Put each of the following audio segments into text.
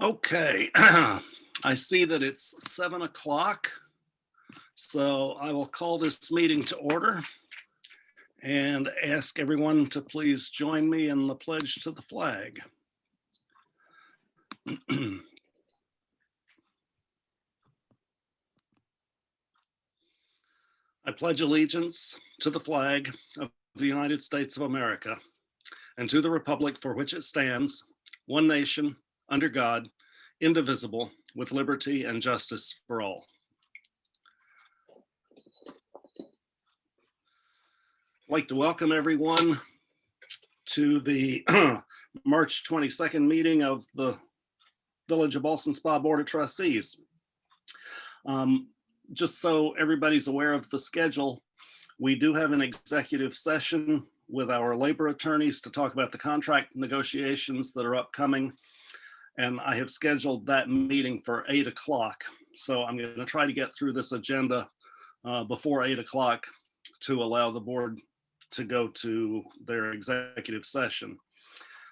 Okay, I see that it's 7 o'clock, so I will call this meeting to order and ask everyone to please join me in the pledge to the flag. I pledge allegiance to the flag of the United States of America and to the republic for which it stands, one nation, under God, indivisible, with liberty and justice for all. I'd like to welcome everyone to the March 22nd meeting of the Village of Ballston Spa Board of Trustees. Just so everybody's aware of the schedule, we do have an executive session with our labor attorneys to talk about the contract negotiations that are upcoming. And I have scheduled that meeting for 8 o'clock. So I'm going to try to get through this agenda before 8 o'clock to allow the board to go to their executive session.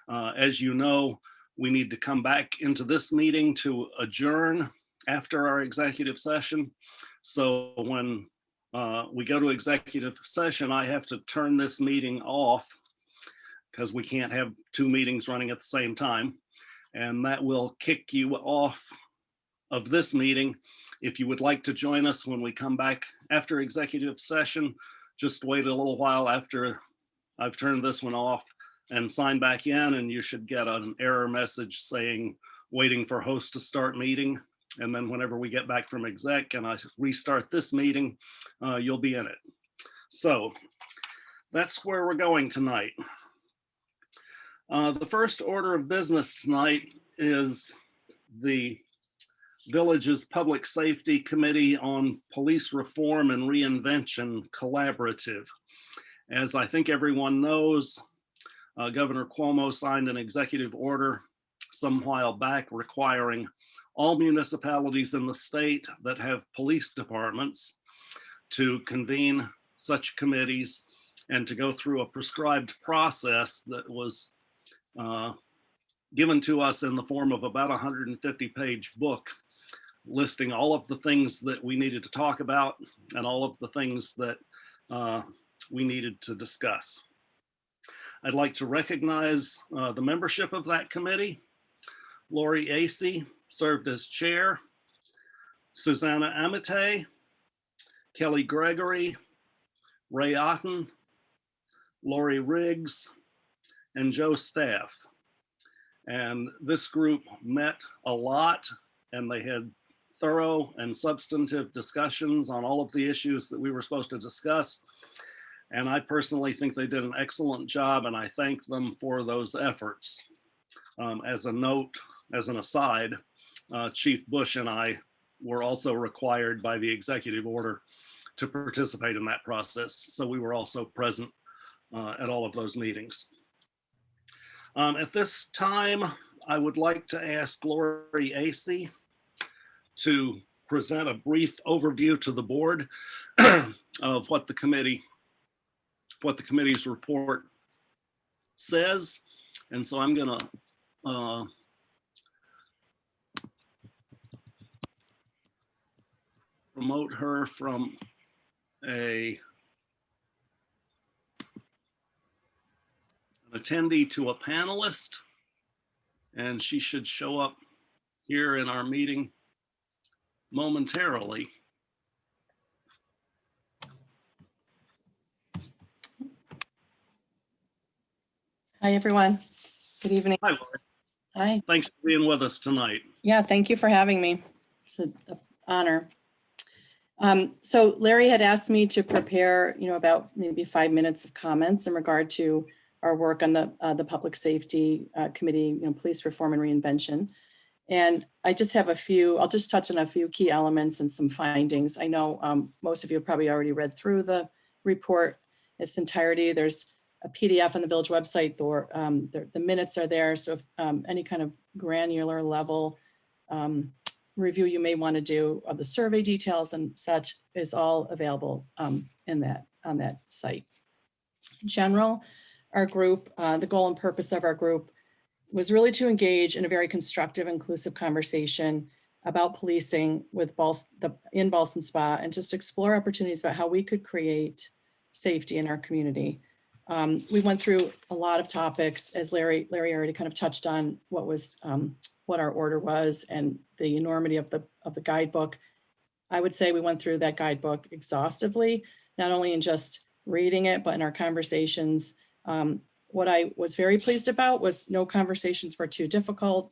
As you know, we need to come back into this meeting to adjourn after our executive session. So when we go to executive session, I have to turn this meeting off because we can't have two meetings running at the same time. And that will kick you off of this meeting. If you would like to join us when we come back after executive session, just wait a little while after I've turned this one off and sign back in, and you should get an error message saying waiting for host to start meeting. And then whenever we get back from exec and I restart this meeting, you'll be in it. So that's where we're going tonight. The first order of business tonight is the Village's Public Safety Committee on Police Reform and Reinvention Collaborative. As I think everyone knows, Governor Cuomo signed an executive order some while back requiring all municipalities in the state that have police departments to convene such committees and to go through a prescribed process that was given to us in the form of about a 150-page book listing all of the things that we needed to talk about and all of the things that we needed to discuss. I'd like to recognize the membership of that committee. Lori Acey served as chair, Susanna Amate, Kelly Gregory, Ray Otten, Lori Riggs, and Joe Staff. And this group met a lot, and they had thorough and substantive discussions on all of the issues that we were supposed to discuss. And I personally think they did an excellent job, and I thank them for those efforts. As a note, as an aside, Chief Bush and I were also required by the executive order to participate in that process. So we were also present at all of those meetings. At this time, I would like to ask Lori Acey to present a brief overview to the board of what the committee's report says. And so I'm going to promote her from an attendee to a panelist, and she should show up here in our meeting momentarily. Hi, everyone. Good evening. Hi, Lori. Hi. Thanks for being with us tonight. Yeah, thank you for having me. It's an honor. So Larry had asked me to prepare, about maybe 5 minutes of comments in regard to our work on the Public Safety Committee, Police Reform and Reinvention. And I just have I'll just touch on a few key elements and some findings. I know most of you have probably already read through the report in its entirety. There's a PDF on the village website, or the minutes are there. So if any kind of granular level review you may want to do of the survey details and such is all available on that site. In general, our group, the goal and purpose of our group was really to engage in a very constructive, inclusive conversation about policing in Ballston Spa, and just explore opportunities about how we could create safety in our community. We went through a lot of topics, as Larry already kind of touched on what our order was and the enormity of the guidebook. I would say we went through that guidebook exhaustively, not only in just reading it, but in our conversations. What I was very pleased about was no conversations were too difficult.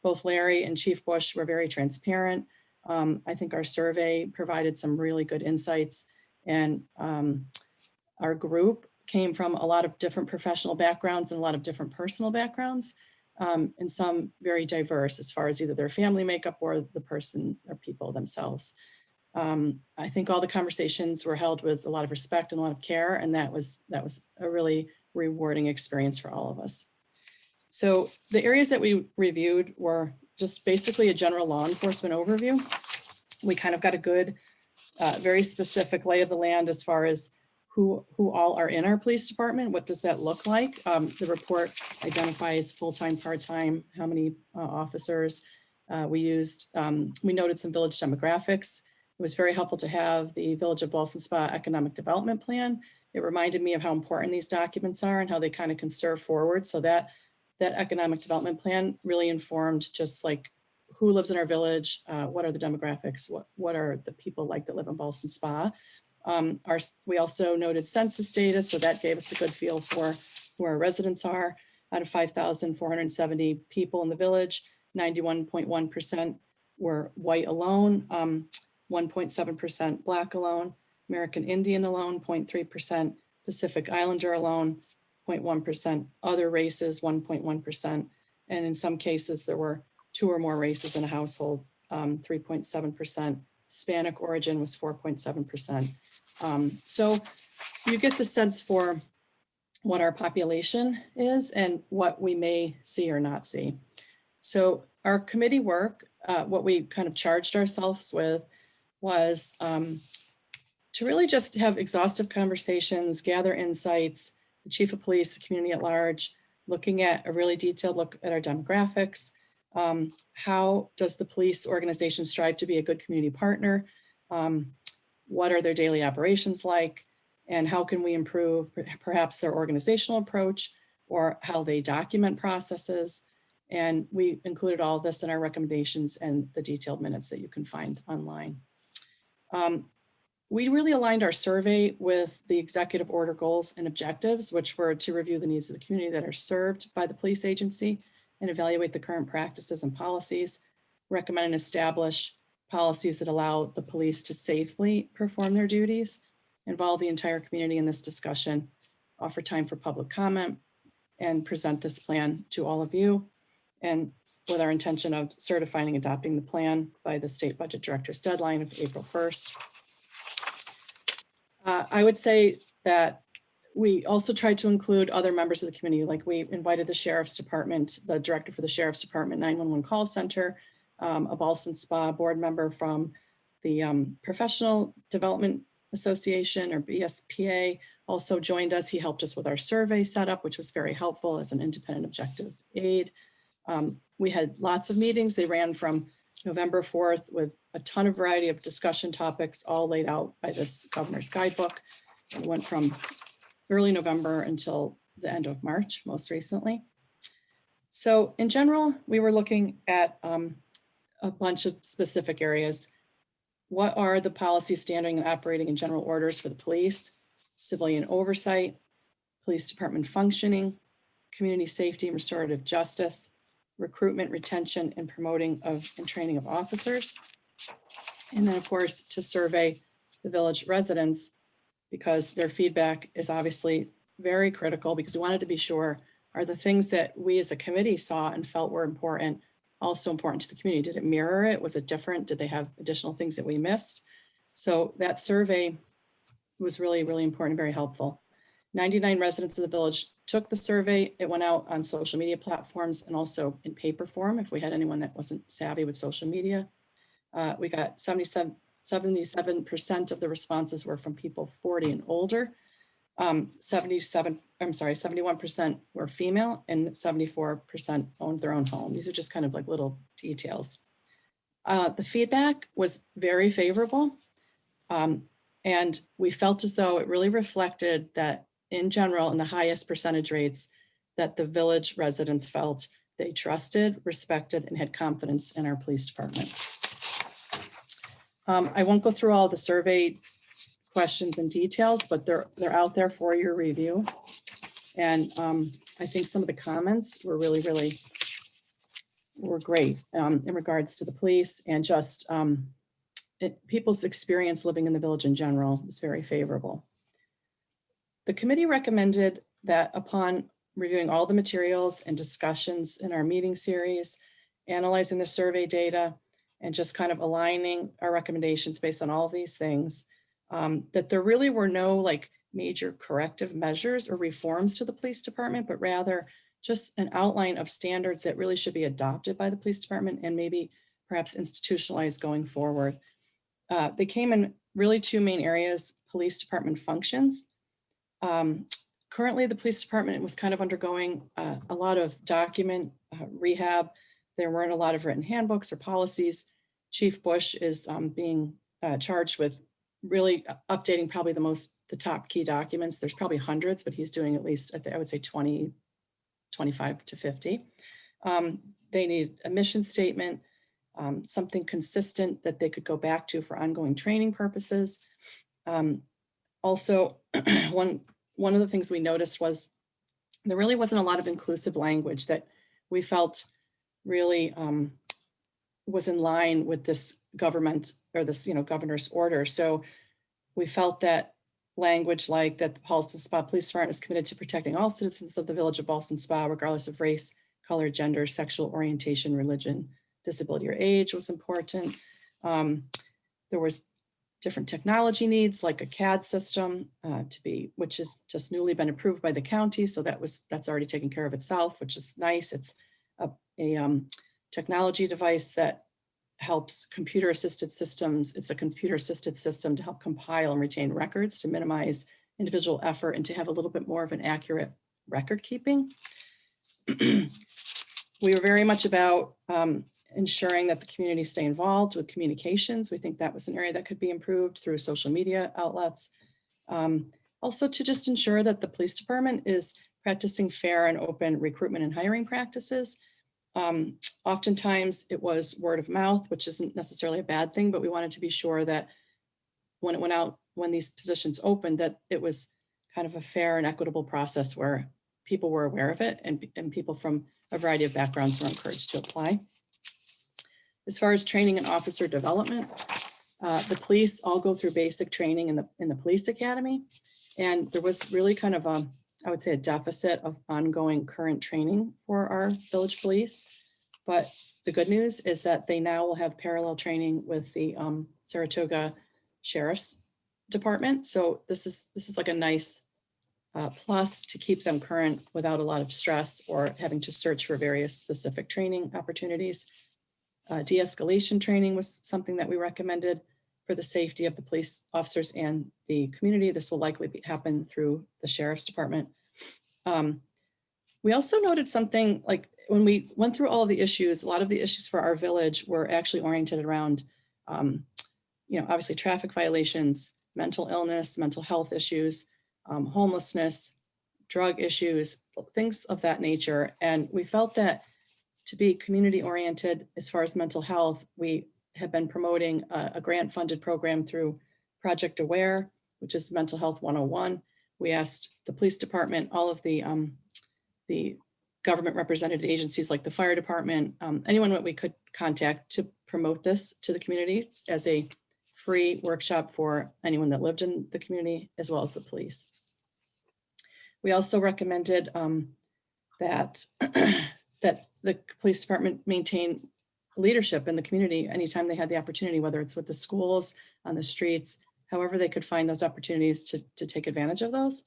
Both Larry and Chief Bush were very transparent. I think our survey provided some really good insights, and our group came from a lot of different professional backgrounds and a lot of different personal backgrounds, and some very diverse as far as either their family makeup or the person or people themselves. I think all the conversations were held with a lot of respect and a lot of care, and that was a really rewarding experience for all of us. So the areas that we reviewed were just basically a general law enforcement overview. We kind of got a good, very specific lay of the land as far as who all are in our police department. What does that look like? The report identifies full-time, part-time, how many officers. We noted some village demographics. It was very helpful to have the Village of Ballston Spa Economic Development Plan. It reminded me of how important these documents are and how they kind of can serve forward. So that economic development plan really informed just like who lives in our village, what are the demographics, what are the people like that live in Ballston Spa. We also noted census data, so that gave us a good feel for who our residents are. Out of 5,470 people in the village, 91.1% were white alone, 1.7% Black alone, American Indian alone, 0.3%, Pacific Islander alone, 0.1%, other races, 1.1%. And in some cases, there were 2 or more races in a household, 3.7%. Hispanic origin was 4.7%. So you get the sense for what our population is and what we may see or not see. So our committee work, what we kind of charged ourselves with was to really just have exhaustive conversations, gather insights, the chief of police, the community at large, looking at a really detailed look at our demographics. How does the police organization strive to be a good community partner? What are their daily operations like? And how can we improve perhaps their organizational approach or how they document processes? And we included all of this in our recommendations and the detailed minutes that you can find online. We really aligned our survey with the executive order goals and objectives, which were to review the needs of the community that are served by the police agency and evaluate the current practices and policies, recommend and establish policies that allow the police to safely perform their duties, involve the entire community in this discussion, offer time for public comment, and present this plan to all of you. And with our intention of certifying and adopting the plan by the state budget director's deadline of April 1st. I would say that we also tried to include other members of the community, like we invited the sheriff's department, the director for the sheriff's department 911 call center, a Ballston Spa board member from the Professional Development Association or BSPA also joined us. He helped us with our survey setup, which was very helpful as an independent objective aid. We had lots of meetings. They ran from November 4th with a ton of variety of discussion topics, all laid out by this governor's guidebook. It went from early November until the end of March, most recently. So in general, we were looking at a bunch of specific areas. What are the policies, standing and operating and general orders for the police, civilian oversight, police department functioning, community safety and restorative justice, recruitment, retention, and promoting of and training of officers. And then of course, to survey the village residents, because their feedback is obviously very critical, because we wanted to be sure, are the things that we as a committee saw and felt were important also important to the community? Did it mirror it? Was it different? Did they have additional things that we missed? So that survey was really, really important, very helpful. 99 residents of the village took the survey. It went out on social media platforms and also in paper form if we had anyone that wasn't savvy with social media. We got 77% of the responses were from people 40 and older. 71% were female and 74% owned their own home. These are just kind of like little details. The feedback was very favorable. And we felt as though it really reflected that in general, in the highest percentage rates, that the village residents felt they trusted, respected, and had confidence in our police department. I won't go through all the survey questions and details, but they're out there for your review. And I think some of the comments were really great in regards to the police, and just people's experience living in the village in general is very favorable. The committee recommended that upon reviewing all the materials and discussions in our meeting series, analyzing the survey data, and just kind of aligning our recommendations based on all of these things, that there really were no like major corrective measures or reforms to the police department, but rather just an outline of standards that really should be adopted by the police department and maybe perhaps institutionalized going forward. They came in really two main areas: police department functions. Currently, the police department was kind of undergoing a lot of document rehab. There weren't a lot of written handbooks or policies. Chief Bush is being charged with really updating probably the top key documents. There's probably hundreds, but he's doing at least, I would say 20, 25 to 50. They need a mission statement, something consistent that they could go back to for ongoing training purposes. Also, one of the things we noticed was there really wasn't a lot of inclusive language that we felt really was in line with this government or this, governor's order. So we felt that language like that the Ballston Spa Police Department is committed to protecting all citizens of the village of Ballston Spa, regardless of race, color, gender, sexual orientation, religion, disability, or age was important. There was different technology needs like a CAD system which has just newly been approved by the county. So that's already taken care of itself, which is nice. It's a technology device that helps computer-assisted systems. It's a computer-assisted system to help compile and retain records, to minimize individual effort, and to have a little bit more of an accurate record keeping. We were very much about ensuring that the community stay involved with communications. We think that was an area that could be improved through social media outlets. Also to just ensure that the police department is practicing fair and open recruitment and hiring practices. Oftentimes it was word of mouth, which isn't necessarily a bad thing, but we wanted to be sure that when it went out, when these positions opened, that it was kind of a fair and equitable process where people were aware of it and people from a variety of backgrounds were encouraged to apply. As far as training and officer development, the police all go through basic training in the police academy. And there was really kind of I would say a deficit of ongoing current training for our village police. But the good news is that they now will have parallel training with the Saratoga Sheriff's Department. So this is like a nice plus to keep them current without a lot of stress or having to search for various specific training opportunities. De-escalation training was something that we recommended for the safety of the police officers and the community. This will likely happen through the Sheriff's Department. We also noted something like when we went through all of the issues, a lot of the issues for our village were actually oriented around, obviously traffic violations, mental illness, mental health issues, homelessness, drug issues, things of that nature. And we felt that to be community oriented as far as mental health, we have been promoting a grant funded program through Project Aware, which is Mental Health 101. We asked the police department, all of the government represented agencies like the fire department, anyone that we could contact to promote this to the community as a free workshop for anyone that lived in the community, as well as the police. We also recommended that the police department maintain leadership in the community anytime they had the opportunity, whether it's with the schools, on the streets, however they could find those opportunities to take advantage of those.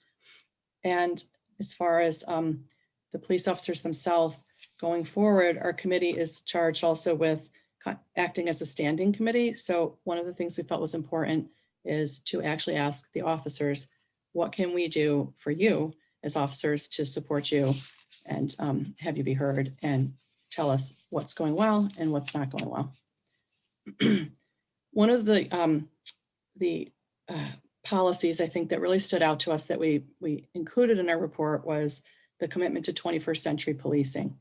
And as far as the police officers themselves, going forward, our committee is charged also with acting as a standing committee. So one of the things we felt was important is to actually ask the officers what can we do for you as officers to support you and have you be heard and tell us what's going well and what's not going well. One of the policies I think that really stood out to us that we included in our report was the commitment to 21st century policing.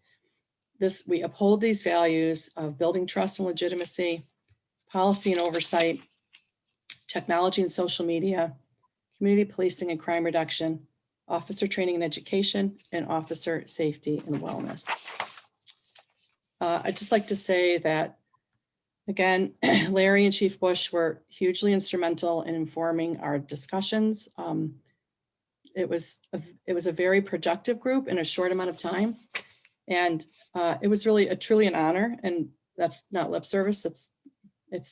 We uphold these values of building trust and legitimacy, policy and oversight, technology and social media, community policing and crime reduction, officer training and education, and officer safety and wellness. I'd just like to say that, again, Larry and Chief Bush were hugely instrumental in informing our discussions. It was a very productive group in a short amount of time. And it was really truly an honor, and that's not lip service. It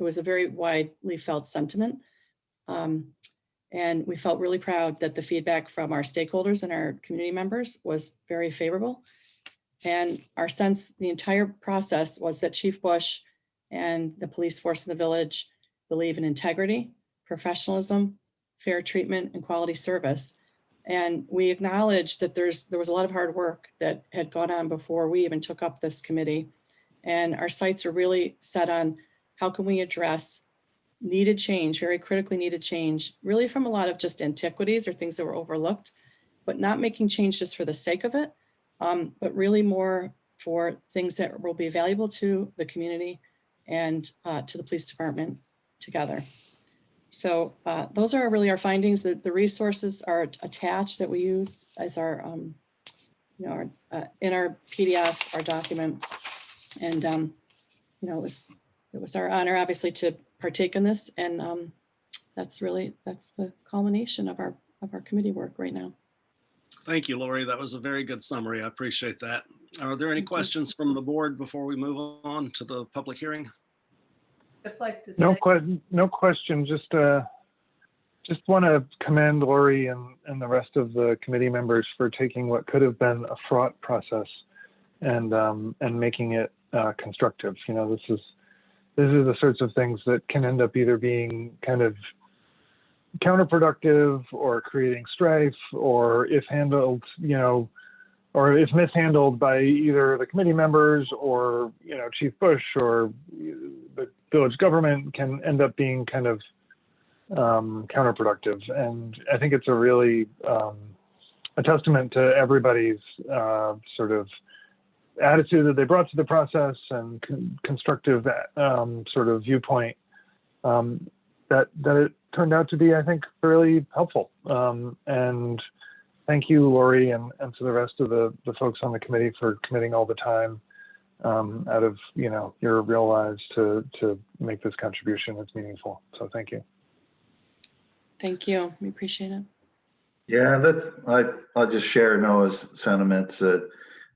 was a very widely felt sentiment. And we felt really proud that the feedback from our stakeholders and our community members was very favorable. And our sense the entire process was that Chief Bush and the police force in the village believe in integrity, professionalism, fair treatment, and quality service. And we acknowledge that there was a lot of hard work that had gone on before we even took up this committee. And our sights are really set on how can we address needed change, very critically needed change, really from a lot of just antiquities or things that were overlooked, but not making change just for the sake of it, but really more for things that will be valuable to the community and to the police department together. So those are really our findings. The resources are attached that we used as our, in our PDF, our document. And, it was our honor, obviously, to partake in this. And that's the culmination of our committee work right now. Thank you, Lori. That was a very good summary. I appreciate that. Are there any questions from the board before we move on to the public hearing? Just like to say, no question. Just want to commend Lori and the rest of the committee members for taking what could have been a fraught process and making it constructive. This is the sorts of things that can end up either being kind of counterproductive or creating strife, or if handled, or if mishandled by either the committee members or, Chief Bush or the village government, can end up being kind of counterproductive. And I think it's a really a testament to everybody's sort of attitude that they brought to the process and constructive sort of viewpoint that it turned out to be, I think, really helpful. And thank you, Lori, and to the rest of the folks on the committee for committing all the time out of your real lives to make this contribution. It's meaningful. So thank you. Thank you. We appreciate it. Yeah, I'll just share Noah's sentiments.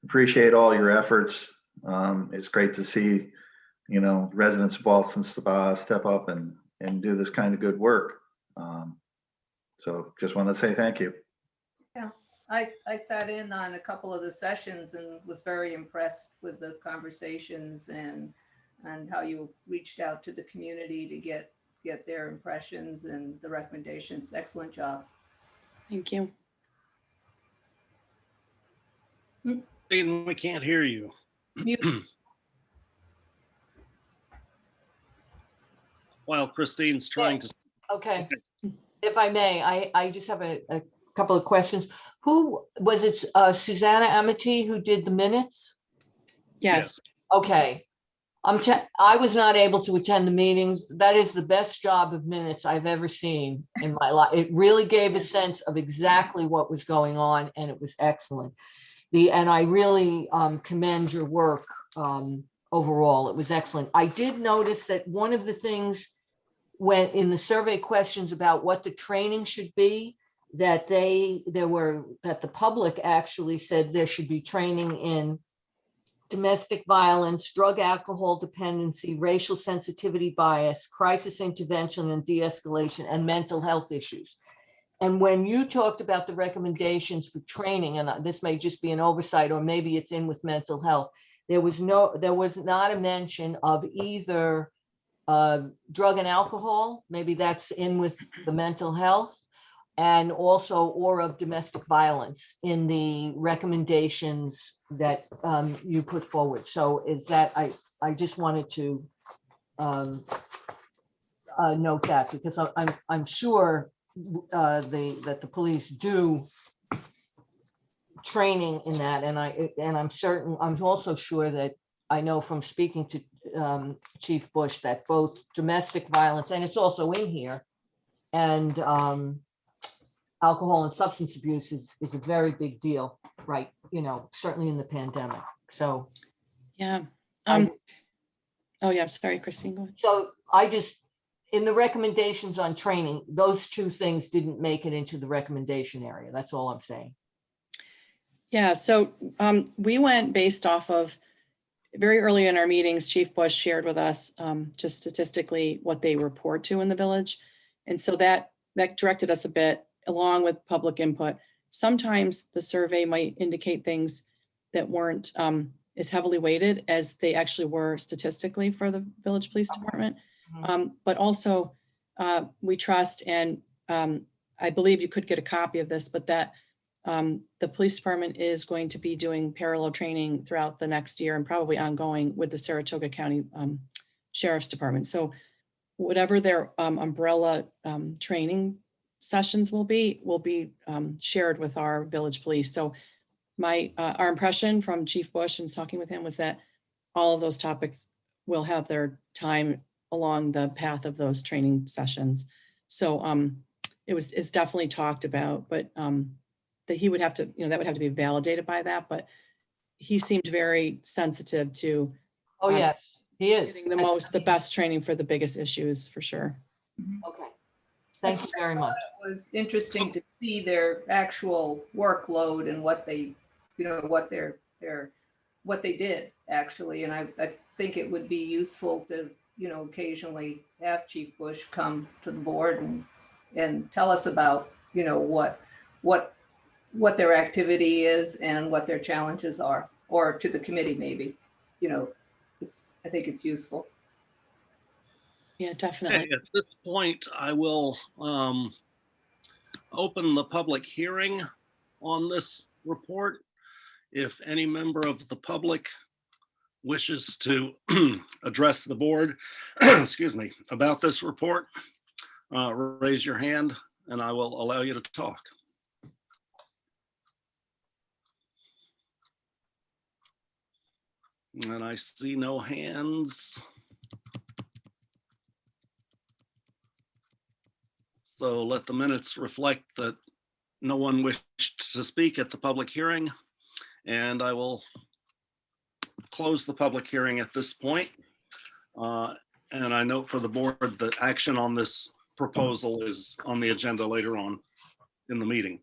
Appreciate all your efforts. It's great to see, residents of Ballston Spa step up and do this kind of good work. So just want to say thank you. yeah, I sat in on a couple of the sessions and was very impressed with the conversations and how you reached out to the community to get their impressions and the recommendations. Excellent job. Thank you. Christine, we can't hear you. Mute. While Christine's trying to. Okay, if I may, I just have a couple of questions. Who was it? Susanna Amity who did the minutes? Yes. Okay. I was not able to attend the meetings. That is the best job of minutes I've ever seen in my life. It really gave a sense of exactly what was going on, and it was excellent. And I really commend your work overall. It was excellent. I did notice that one of the things when in the survey questions about what the training should be, that the public actually said there should be training in domestic violence, drug alcohol dependency, racial sensitivity bias, crisis intervention and de-escalation, and mental health issues. And when you talked about the recommendations for training, and this may just be an oversight, or maybe it's in with mental health, there was not a mention of either drug and alcohol, maybe that's in with the mental health, and also or of domestic violence in the recommendations that you put forward. So is that, I just wanted to note that, because I'm sure that the police do training in that, and I'm also sure that I know from speaking to Chief Bush that both domestic violence, and it's also in here, and alcohol and substance abuse is a very big deal, right? You know, certainly in the pandemic. So Yeah. I- Oh yeah, sorry, Christine, go ahead. so in the recommendations on training, those two things didn't make it into the recommendation area. That's all I'm saying. Yeah, so we went based off of very early in our meetings, Chief Bush shared with us just statistically what they report to in the village. And so that directed us a bit along with public input. Sometimes the survey might indicate things that weren't as heavily weighted as they actually were statistically for the village police department. But also we trust, and I believe you could get a copy of this, but that the police department is going to be doing parallel training throughout the next year and probably ongoing with the Saratoga County Sheriff's Department. So whatever their umbrella training sessions will be shared with our village police. So our impression from Chief Bush and talking with him was that all of those topics will have their time along the path of those training sessions. So it's definitely talked about, but that he would have to, that would have to be validated by that, but he seemed very sensitive to Oh, yes, he is. getting the best training for the biggest issues, for sure. Okay. Thank you very much. It was interesting to see their actual workload and what they, what they did actually. And I think it would be useful to, occasionally have Chief Bush come to the board and tell us about, what their activity is and what their challenges are, or to the committee maybe. I think it's useful. Yeah, definitely. Okay, at this point, I will open the public hearing on this report. If any member of the public wishes to address the board, excuse me, about this report, raise your hand and I will allow you to talk. And I see no hands. So let the minutes reflect that no one wished to speak at the public hearing, and I will close the public hearing at this point. And I note for the board that action on this proposal is on the agenda later on in the meeting.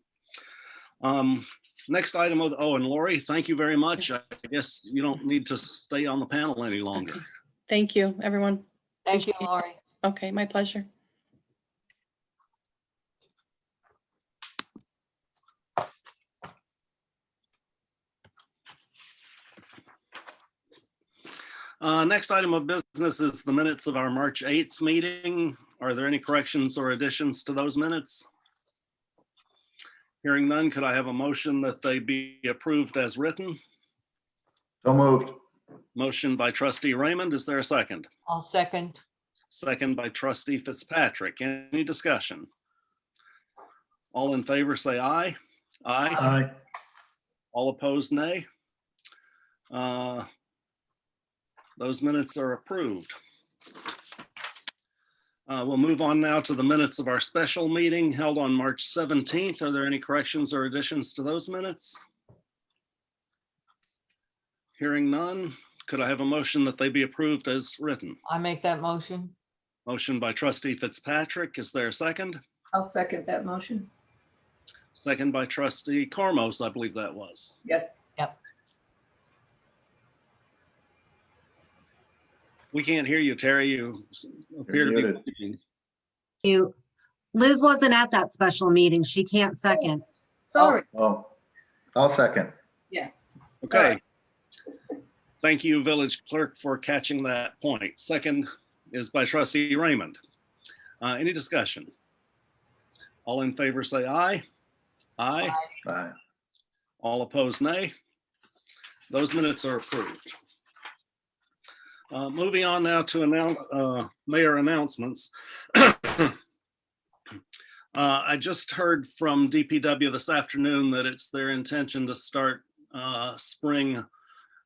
Next item and Lori, thank you very much. I guess you don't need to stay on the panel any longer. Okay. Thank you, everyone. Thank you, Laurie. Okay, my pleasure. Next item of business is the minutes of our March 8th meeting. Are there any corrections or additions to those minutes? Hearing none, could I have a motion that they be approved as written? So moved. Motion by trustee Raymond. Is there a second? I'll second. Second by trustee Fitzpatrick. Any discussion? All in favor, say aye. Aye. Aye. All opposed, nay. Those minutes are approved. We'll move on now to the minutes of our special meeting held on March 17th. Are there any corrections or additions to those minutes? Hearing none, could I have a motion that they be approved as written? I make that motion. Motion by trustee Fitzpatrick. Is there a second? I'll second that motion. Second by trustee Cormos, I believe that was. Yes. Yep. We can't hear you, Terry. You appear to be muted. muted. Liz wasn't at that special meeting. She can't second. Sorry. Oh, I'll second. Okay. Thank you, village clerk, for catching that point. Second is by trustee Raymond. Any discussion? All in favor, say aye. Aye. Aye. All opposed, nay. Those minutes are approved. Moving on now to mayor announcements. I just heard from DPW this afternoon that it's their intention to start spring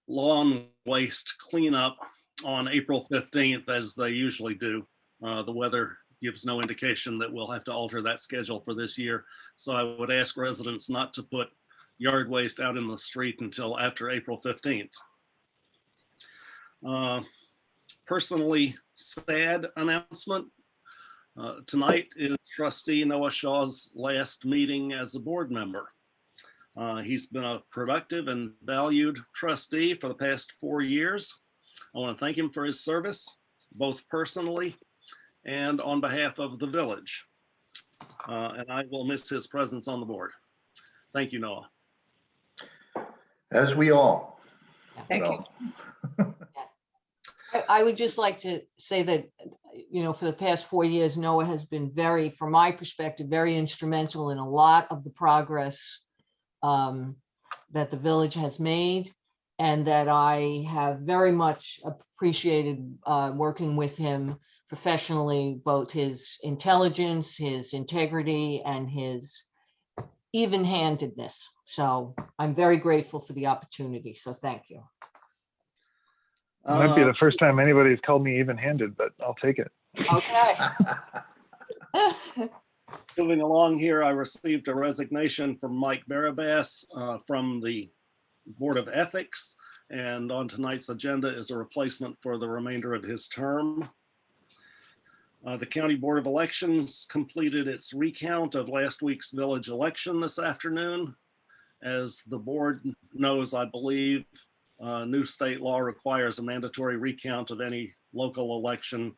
lawn waste cleanup on April 15th, as they usually do. The weather gives no indication that we'll have to alter that schedule for this year. So I would ask residents not to put yard waste out in the street until after April 15th. Personally sad announcement. Tonight is trustee Noah Shaw's last meeting as a board member. He's been a productive and valued trustee for the past 4 years. I want to thank him for his service, both personally and on behalf of the village. And I will miss his presence on the board. Thank you, Noah. As we all. Thank you. will. I would just like to say that, for the past 4 years, Noah has been very, from my perspective, very instrumental in a lot of the progress that the village has made, and that I have very much appreciated working with him professionally, both his intelligence, his integrity, and his even-handedness. So I'm very grateful for the opportunity. So thank you. It might be the first time anybody's called me even-handed, but I'll take it. Okay. Moving along here, I received a resignation from Mike Barabas from the Board of Ethics, and on tonight's agenda is a replacement for the remainder of his term. The County Board of Elections completed its recount of last week's village election this afternoon. As the board knows, I believe, new state law requires a mandatory recount of any local election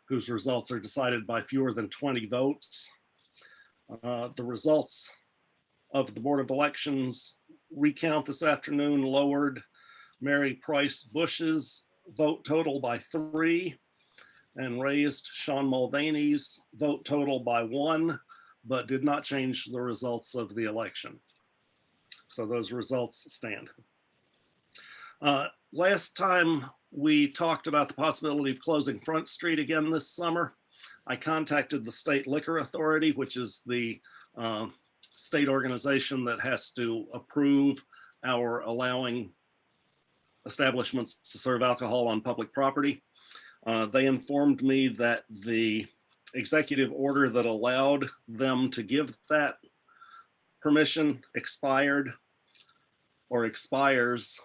whose results are decided by fewer than 20 votes. The results of the Board of Elections recount this afternoon lowered Mary Price Bush's vote total by 3 and raised Sean Mulvaney's vote total by 1, but did not change the results of the election. So those results stand. Last time we talked about the possibility of closing Front Street again this summer. I contacted the State Liquor Authority, which is the state organization that has to approve our allowing establishments to serve alcohol on public property. They informed me that the executive order that allowed them to give that permission expired or expires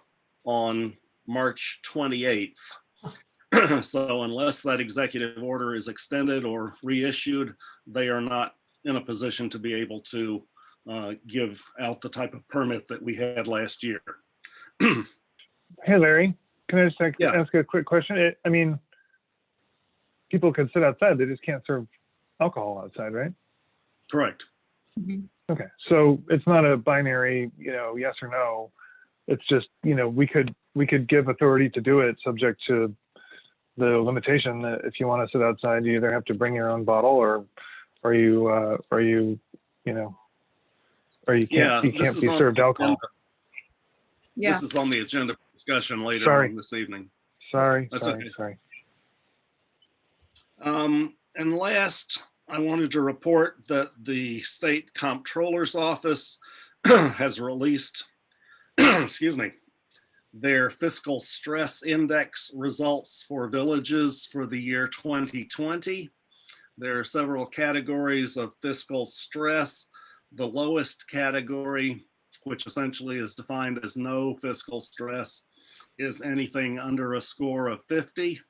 on March 28th. So unless that executive order is extended or reissued, they are not in a position to be able to give out the type of permit that we had last year. Hey, Larry, can I just Yeah. ask a quick question? I mean, people can sit outside, they just can't serve alcohol outside, right? Correct. Okay, so it's not a binary, yes or no. It's just, we could give authority to do it subject to the limitation that if you want to sit outside, you either have to bring your own bottle or you can't be served alcohol. Yeah. This is on the agenda for discussion later Sorry. on this evening. Sorry. That's And last, I wanted to report that the State Comptroller's Office has released, excuse me, their fiscal stress index results for villages for the year 2020. There are several categories of fiscal stress. The lowest category, which essentially is defined as no fiscal stress, is anything under a score of 50.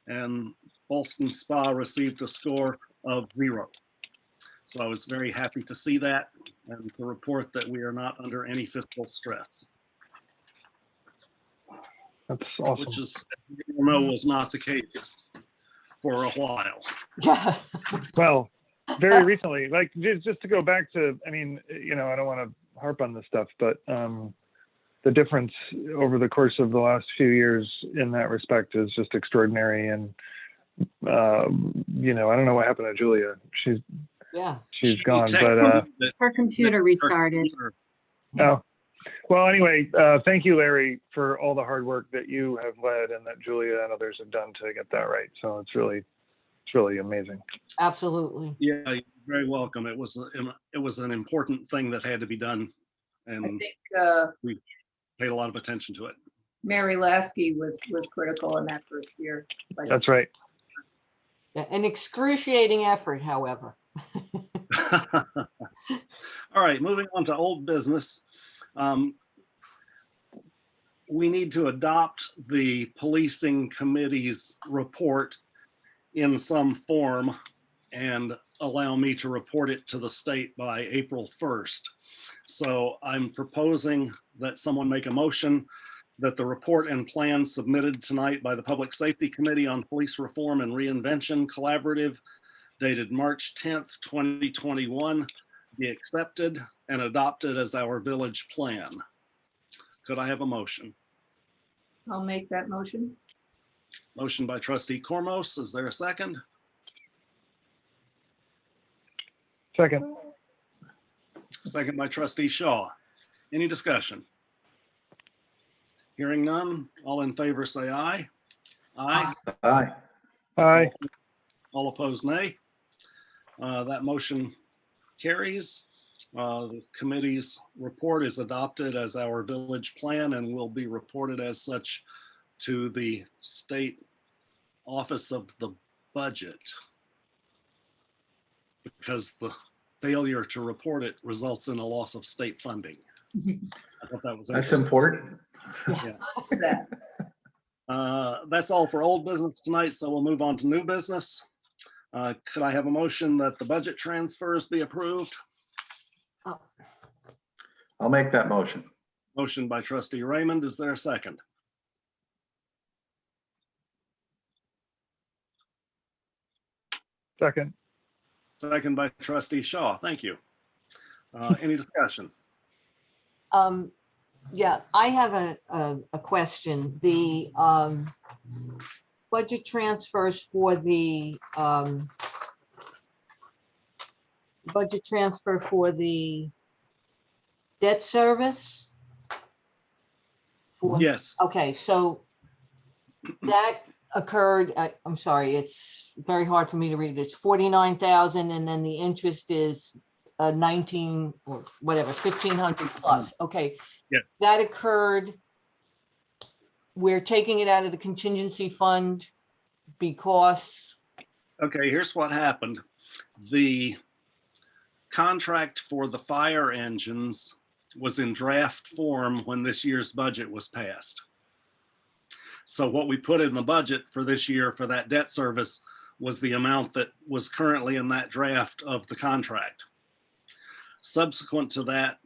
And Ballston Spa received a score of 0. So I was very happy to see that and to report that we are not under any fiscal stress. That's awesome. Which is, was not the case for a while. Yeah. Well, very recently, like just to go back to, I mean, I don't want to harp on this stuff, but the difference over the course of the last few years in that respect is just extraordinary. And, I don't know what happened to Julia. Yeah. she's She gone, texted but, me that Her computer her restarted. computer- oh, well, anyway, thank you, Larry, for all the hard work that you have led and that Julia and others have done to get that right. So it's really amazing. Absolutely. Yeah, you're very welcome. It was an important thing that had to be done, I and think paid a lot of attention to it. Mary Lasky was critical in that first year. Like, That's right. Yeah, an excruciating effort, however. All right, moving on to old business. We need to adopt the policing committee's report in some form and allow me to report it to the state by April 1st. So I'm proposing that someone make a motion that the report and plan submitted tonight by the Public Safety Committee on Police Reform and Reinvention Collaborative dated March 10th, 2021 be accepted and adopted as our village plan. Could I have a motion? I'll make that motion. Motion by trustee Cormos. Is there a second? Second. Second by trustee Shaw. Any discussion? Hearing none, all in favor say aye. Aye. Aye. Aye. All opposed, nay. That motion carries. The committee's report is adopted as our village plan and will be reported as such to the state office of the budget, because the failure to report it results in a loss of state funding. I thought that was That's interesting. important. That. That's all for old business tonight, so we'll move on to new business. Could I have a motion that the budget transfers be approved? I'll make that motion. Motion by trustee Raymond. Is there a second? Second. Second by trustee Shaw. Thank you. Any discussion? Yeah, I have a question. The budget transfers for the debt service? For, Yes. okay, so that occurred, I'm sorry, it's very hard for me to read. It's 49,000 and then the interest is 19 or whatever, 1,500 plus. Okay. Yeah. That occurred. We're taking it out of the contingency fund because, Okay, here's what happened. The contract for the fire engines was in draft form when this year's budget was passed. So what we put in the budget for this year for that debt service was the amount that was currently in that draft of the contract. Subsequent to that,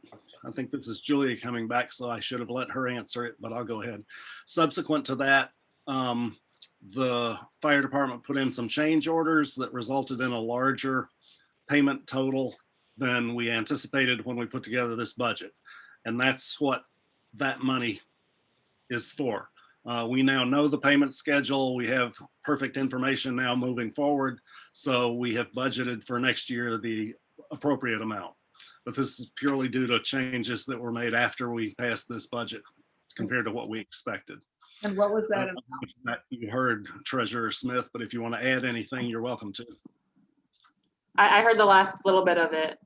I think this is Julia coming back, so I should have let her answer it, but I'll go ahead. Subsequent to that, the fire department put in some change orders that resulted in a larger payment total than we anticipated when we put together this budget. And that's what that money is for. We now know the payment schedule. We have perfect information now moving forward. So we have budgeted for next year the appropriate amount. But this is purely due to changes that were made after we passed this budget compared to what we expected. And what was that? You heard Treasurer Smith, but if you want to add anything, you're welcome to. I heard the last little bit of it.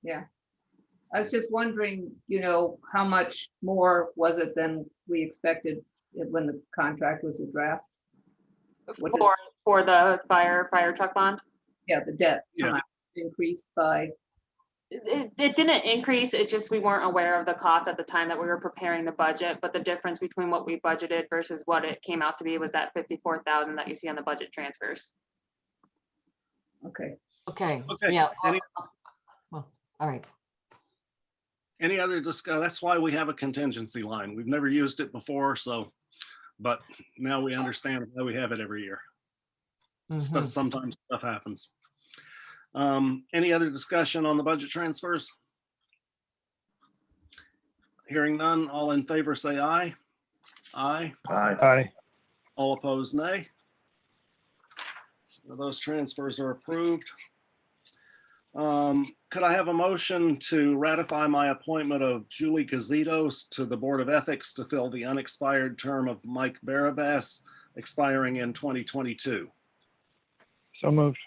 Yeah. I was just wondering, how much more was it than we expected when the contract was a draft? What is- For the fire truck bond. Yeah, the debt Yeah. increased by, It didn't increase, it just, we weren't aware of the cost at the time that we were preparing the budget, but the difference between what we budgeted versus what it came out to be was that 54,000 that you see on the budget transfers. okay. okay, Okay. yeah. Any- Well, all right. Any other discuss? That's why we have a contingency line. We've never used it before, so, but now we understand why we have it every year. Mhm. Sometimes stuff happens. Any other discussion on the budget transfers? Hearing none, all in favor say aye. Aye. Aye. Aye. All opposed, nay. So those transfers are approved. Could I have a motion to ratify my appointment of Julie Gazitos to the Board of Ethics to fill the unexpired term of Mike Barabas, expiring in 2022? So moved.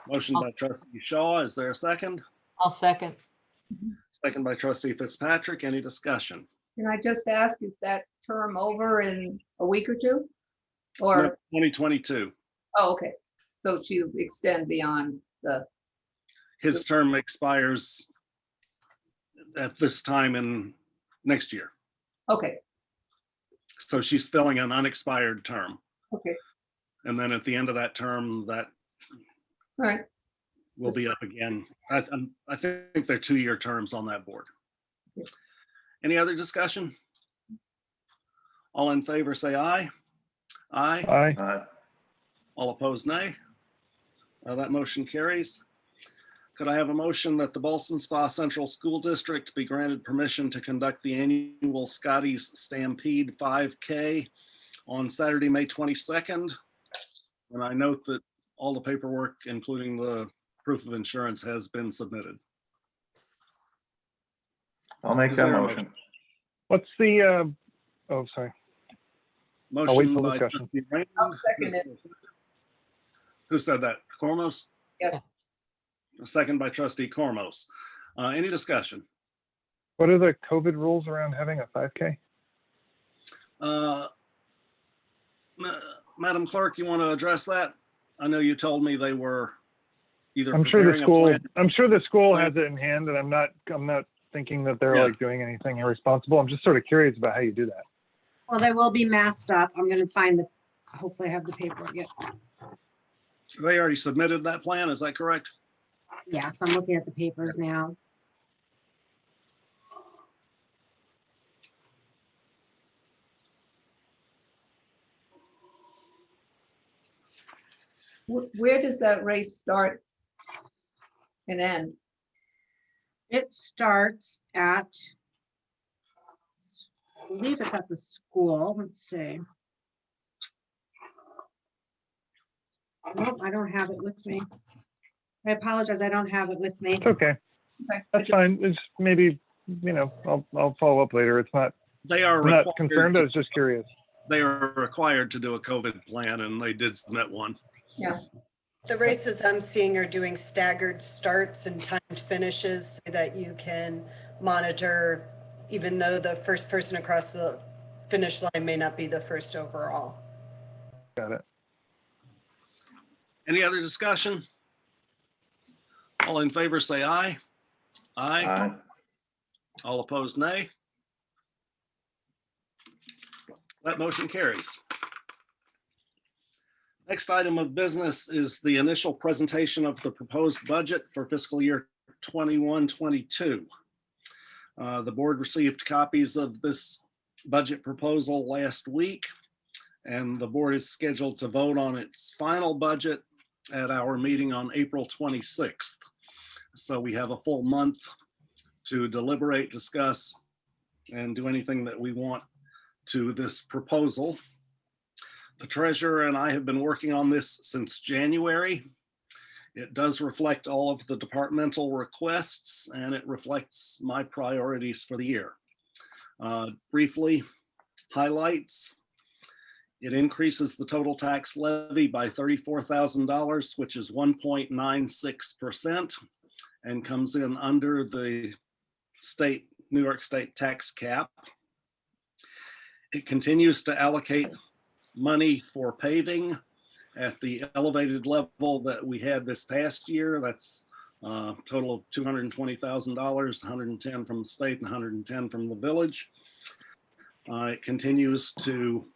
Motion by trustee Shaw. Is there a second? I'll second. Second by trustee Fitzpatrick. Any discussion? Can I just ask, is that term over in a week or two? No, Or, 2022. oh, okay. So she'll extend beyond the, His term expires at this time in next year. okay, So she's filling an unexpired term. okay, And then at the end of that term, that all right. will be up again. I think they're 2-year terms on that board. Any other discussion? All in favor, say aye. Aye. Aye. All opposed, nay. That motion carries. Could I have a motion that the Ballston Spa Central School District be granted permission to conduct the annual Scotty's Stampede 5K on Saturday, May 22nd? And I note that all the paperwork, including the proof of insurance, has been submitted. I'll make Is that there a motion. What's the, oh, sorry. wait Motion for by discussion. trustee Raymond. I'll second it. Who said that? Cormos? Yes. A second by trustee Cormos. Any discussion? What are the COVID rules around having a 5K? Madam Clerk, you want to address that? I know you told me they were either I'm sure the preparing a school, plan. I'm sure the school has it in hand, and I'm not thinking that they're Yeah. like doing anything irresponsible. I'm just sort of curious about how you do that. Well, they will be masked up. I'm gonna find the, hopefully I have the paper. Yeah. They already submitted that plan, is that correct? Yes, I'm looking at the papers now. Where does that race start and end? It starts at, I believe it's at the school. Let's see. Nope, I don't have it with me. I apologize, I don't have it with me. It's okay. Okay. That's fine. It's maybe, I'll follow up later. It's not, They are I'm not required, concerned. I was just curious. they are required to do a COVID plan, and they did submit one. Yeah, The races I'm seeing are doing staggered starts and timed finishes so that you can monitor, even though the first person across the finish line may not be the first overall. Got it. Any other discussion? All in favor, say aye. Aye. Aye. All opposed, nay. That motion carries. Next item of business is the initial presentation of the proposed budget for fiscal year 21-22. The board received copies of this budget proposal last week, and the board is scheduled to vote on its final budget at our meeting on April 26th. So we have a full month to deliberate, discuss, and do anything that we want to this proposal. The treasurer and I have been working on this since January. It does reflect all of the departmental requests, and it reflects my priorities for the year. Briefly, highlights. It increases the total tax levy by $34,000, which is 1.96%, and comes in under the New York State tax cap. It continues to allocate money for paving at the elevated level that we had this past year. That's a total of $220,000, 110 from the state and 110 from the village. It continues to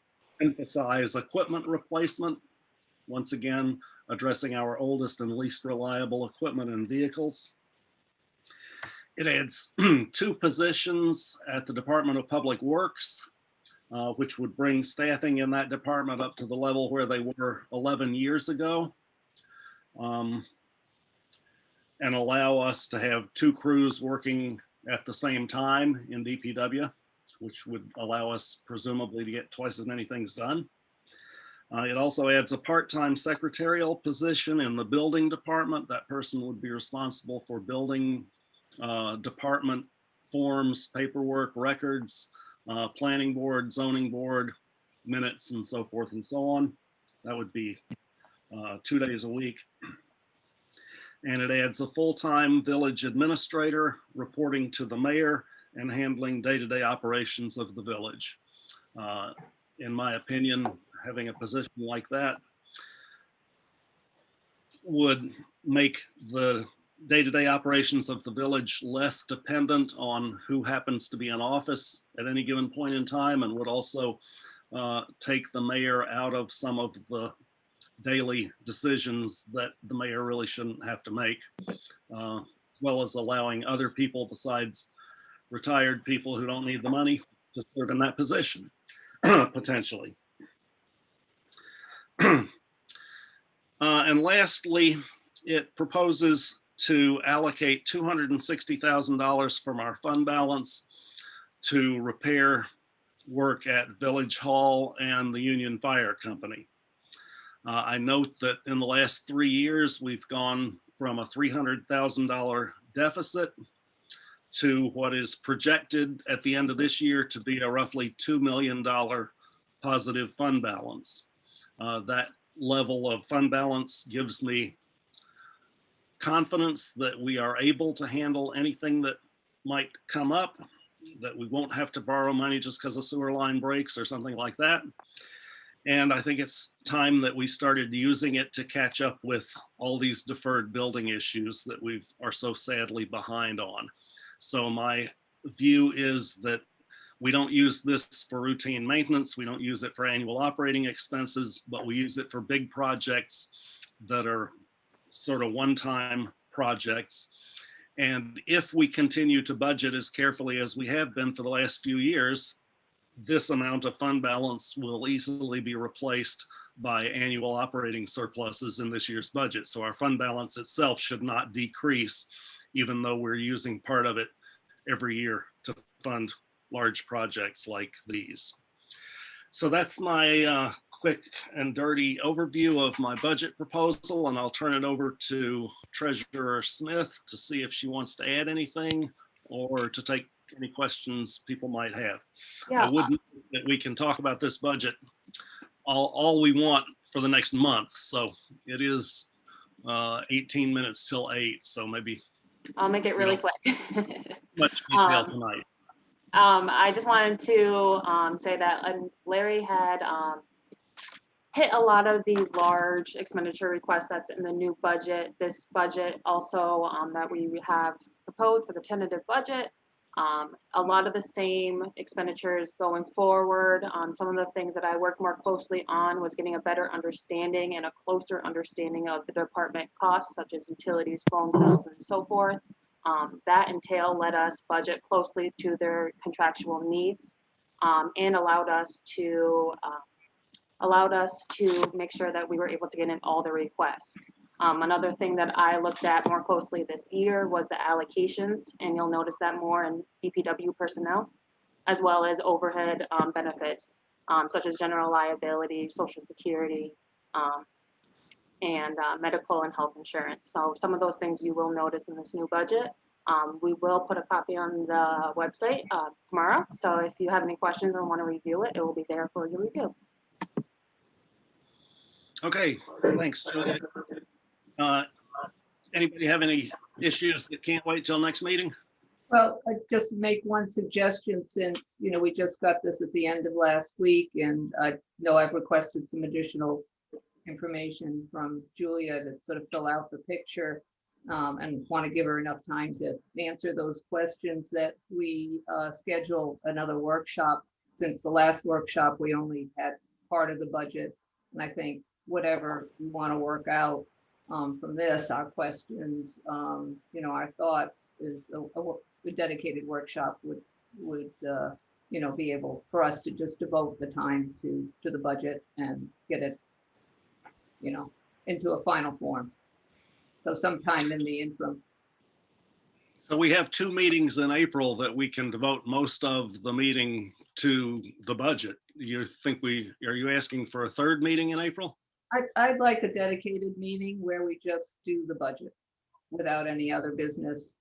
emphasize equipment replacement, once again addressing our oldest and least reliable equipment and vehicles. It adds 2 positions at the Department of Public Works, which would bring staffing in that department up to the level where they were 11 years ago, and allow us to have 2 crews working at the same time in DPW, which would allow us presumably to get twice as many things done. It also adds a part-time secretarial position in the building department. That person would be responsible for building department forms, paperwork, records, planning board, zoning board, minutes, and so forth and so on. That would be 2 days a week. And it adds a full-time village administrator reporting to the mayor and handling day-to-day operations of the village. In my opinion, having a position like that would make the day-to-day operations of the village less dependent on who happens to be in office at any given point in time, and would also take the mayor out of some of the daily decisions that the mayor really shouldn't have to make, as well as allowing other people besides retired people who don't need the money to serve in that position, potentially. And lastly, it proposes to allocate $260,000 from our fund balance to repair work at Village Hall and the Union Fire Company. I note that in the last 3 years, we've gone from a $300,000 deficit to what is projected at the end of this year to be a roughly $2 million positive fund balance. That level of fund balance gives me confidence that we are able to handle anything that might come up, that we won't have to borrow money just because a sewer line breaks or something like that. And I think it's time that we started using it to catch up with all these deferred building issues that we are so sadly behind on. So my view is that we don't use this for routine maintenance. We don't use it for annual operating expenses, but we use it for big projects that are sort of one-time projects. And if we continue to budget as carefully as we have been for the last few years, this amount of fund balance will easily be replaced by annual operating surpluses in this year's budget. So our fund balance itself should not decrease, even though we're using part of it every year to fund large projects like these. So that's my quick and dirty overview of my budget proposal, and I'll turn it over to Treasurer Smith to see if she wants to add anything or to take any questions people might have. Yeah. I would note that we can talk about this budget all we want for the next month. So it is 18 minutes till 8. So maybe I'll make it really quick. much detail tonight. I just wanted to say that Larry had hit a lot of the large expenditure requests that's in the new budget. This budget also that we have proposed for the tentative budget. A lot of the same expenditures going forward. Some of the things that I worked more closely on was getting a better understanding and a closer understanding of the department costs, such as utilities, phone bills, and so forth. That entail let us budget closely to their contractual needs and allowed us to make sure that we were able to get in all the requests. Another thing that I looked at more closely this year was the allocations, and you'll notice that more in DPW personnel, as well as overhead benefits, such as general liability, Social Security, and medical and health insurance. So some of those things you will notice in this new budget. We will put a copy on the website tomorrow. So if you have any questions or want to review it, it will be there for your review. Okay, thanks, Julia. Anybody have any issues that can't wait till next meeting? Well, I just make one suggestion since, we just got this at the end of last week, and I know I've requested some additional information from Julia to sort of fill out the picture and want to give her enough time to answer those questions, that we schedule another workshop. Since the last workshop, we only had part of the budget. And I think whatever we want to work out from this, our questions, our thoughts, is a dedicated workshop would be able for us to just devote the time to the budget and get it, into a final form. So sometime in the interim. So we have 2 meetings in April that we can devote most of the meeting to the budget you think are you asking for a third meeting in April? I'd like a dedicated meeting where we just do the budget without any other business.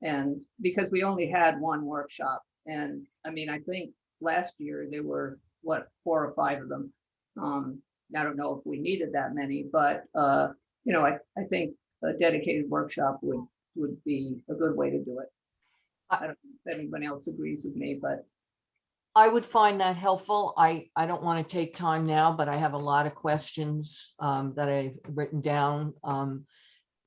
And because we only had one workshop, and I mean, I think last year there were, what, 4 or 5 of them. I don't know if we needed that many, but you know, I think a dedicated workshop would be a good way to do it. I don't know if anyone else agrees with me, but I would find that helpful. I don't want to take time now, but I have a lot of questions that I've written down,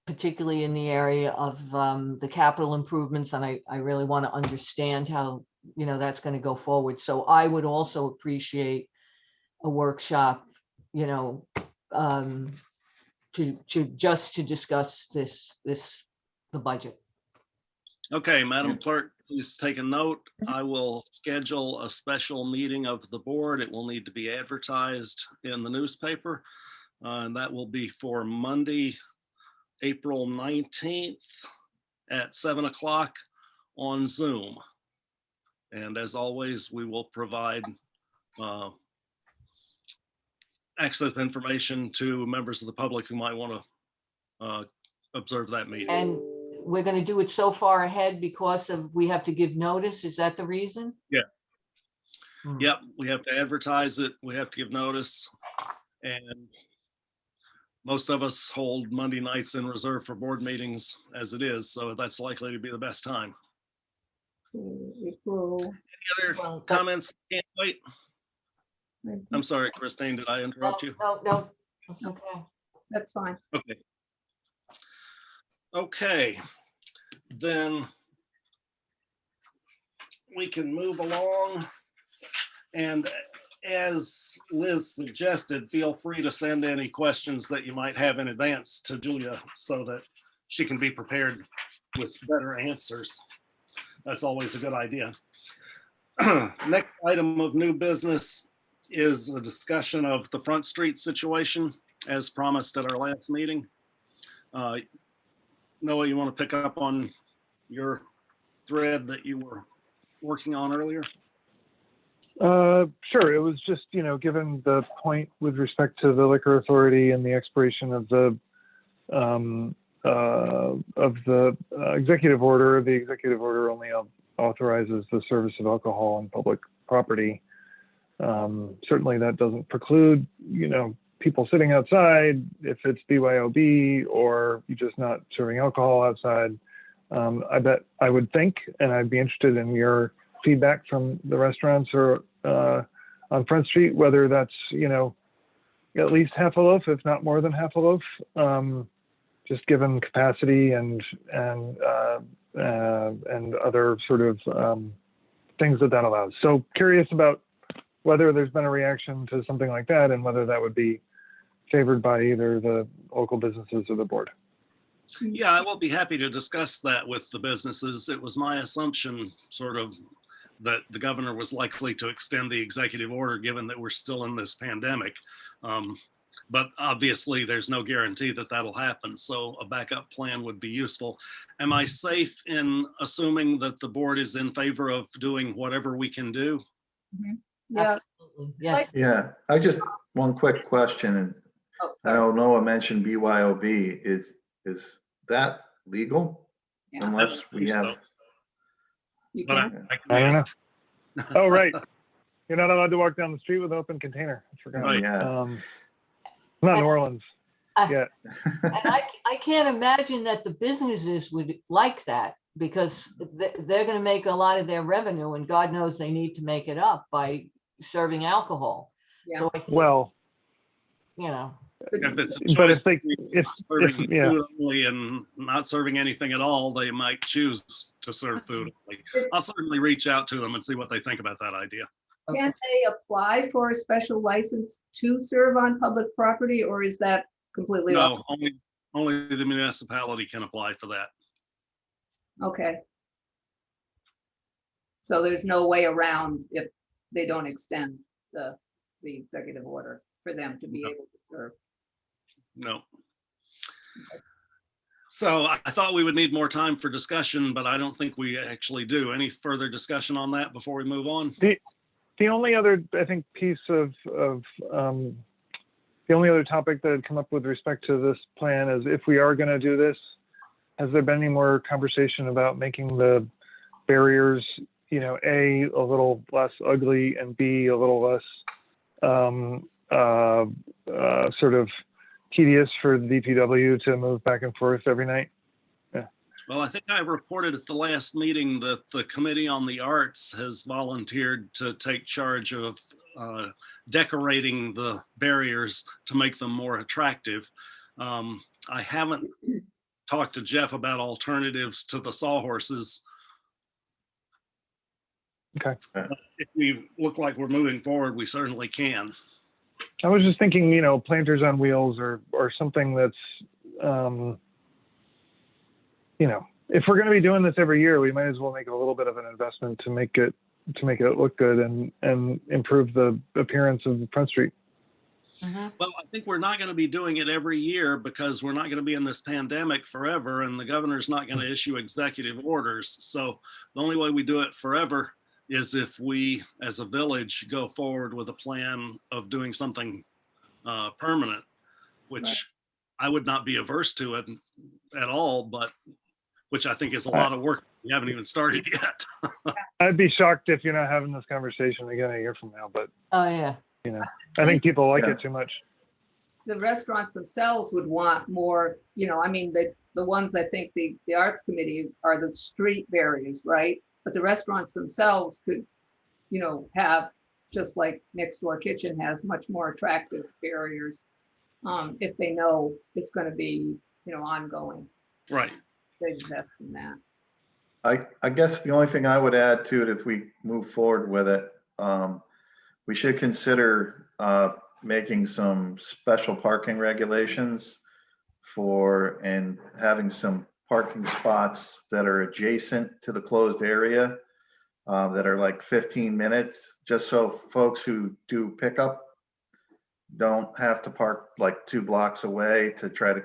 particularly in the area of the capital improvements. And I really want to understand how, you know, that's going to go forward. So I would also appreciate a workshop, you know, to discuss the budget. Okay, Madam Clerk, please take a note. I will schedule a special meeting of the board. It will need to be advertised in the newspaper. And that will be for Monday, April 19th at 7 o'clock on Zoom. And as always, we will provide access information to members of the public who might want to observe that meeting. And we're going to do it so far ahead because we have to give notice. Is that the reason? Yeah. Yep, we have to advertise it. We have to give notice. And most of us hold Monday nights in reserve for board meetings as it is. So that's likely to be the best time. April. Any other comments? Can't wait. I'm sorry, Christine, did I interrupt you? No, it's okay. That's fine. Okay. Okay, then we can move along. And as Liz suggested, feel free to send any questions that you might have in advance to Julia so that she can be prepared with better answers. That's always a good idea. Next item of new business is a discussion of the Front Street situation as promised at our last meeting. Noah, you want to pick up on your thread that you were working on earlier? Sure. It was just, you know, given the point with respect to the liquor authority and the expiration of the executive order. The executive order only authorizes the service of alcohol on public property. Certainly, that doesn't preclude, you know, people sitting outside if it's BYOB or you just not serving alcohol outside. I would think, and I'd be interested in your feedback from the restaurants or on Front Street, whether that's, you know, at least half a loaf, if not more than half a loaf, just given capacity and other sort of things that allows. So curious about whether there's been a reaction to something like that and whether that would be favored by either the local businesses or the board. Yeah, I will be happy to discuss that with the businesses. It was my assumption sort of that the governor was likely to extend the executive order given that we're still in this pandemic. But obviously there's no guarantee that that'll happen. So a backup plan would be useful. Am I safe in assuming that the board is in favor of doing whatever we can do? Yeah. Absolutely. Yes. Yeah, I just, one quick question, and Oh, I sorry. know Noah mentioned BYOB. Is that legal? Yeah. Unless we have, You But can. I don't know. Oh, right. You're not allowed to walk down the street with an open container. I forgot. Right. yeah. Not New Orleans. And I can't imagine that the businesses would like that because they're going to make a lot of their revenue, and God knows they need to make it up by serving alcohol. Yeah. So I think, Well, you know, If it's a but choice if they, between if serving yeah. food only and not serving anything at all, they might choose to serve food only. I'll certainly reach out to them and see what they think about that idea. Can they apply for a special license to serve on public property, or is that completely off? No, only the municipality can apply for that. Okay. So there's no way around if they don't extend the executive order for them to be No. able to serve. No. So I thought we would need more time for discussion, but I don't think we actually do. Any further discussion on that before we move on? The only other, I think, piece of the only other topic that had come up with respect to this plan is if we are going to do this, has there been any more conversation about making the barriers, you know, A, a little less ugly, and B, a little less sort of tedious for the DPW to move back and forth every night? Well, I think I reported at the last meeting that the Committee on the Arts has volunteered to take charge of decorating the barriers to make them more attractive. I haven't talked to Jeff about alternatives to the sawhorses. Okay. If we look like we're moving forward, we certainly can. I was just thinking, you know, planters on wheels or something that's, you know, if we're going to be doing this every year, we might as well make a little bit of an investment to make it look good and improve the appearance of Front Street. Well, I think we're not going to be doing it every year because we're not going to be in this pandemic forever, and the governor's not going to issue executive orders. So the only way we do it forever is if we, as a village, go forward with a plan of doing something permanent, which I would not be averse to it at all, but which I think is a lot of work. We haven't even started yet. I'd be shocked if you're not having this conversation again a year from now, but Oh, yeah. you know, I think people like Yeah. it too much. The restaurants themselves would want more, you know, I mean, the ones I think the Arts Committee are the street barriers, right? But the restaurants themselves could, you know, have, just like Next Door Kitchen has, much more attractive barriers if they know it's going to be, you know, ongoing. Right. They invest in that. I guess the only thing I would add to it, if we move forward with it, we should consider making some special parking regulations and having some parking spots that are adjacent to the closed area that are like 15 minutes, just so folks who do pickup don't have to park like 2 blocks away to try to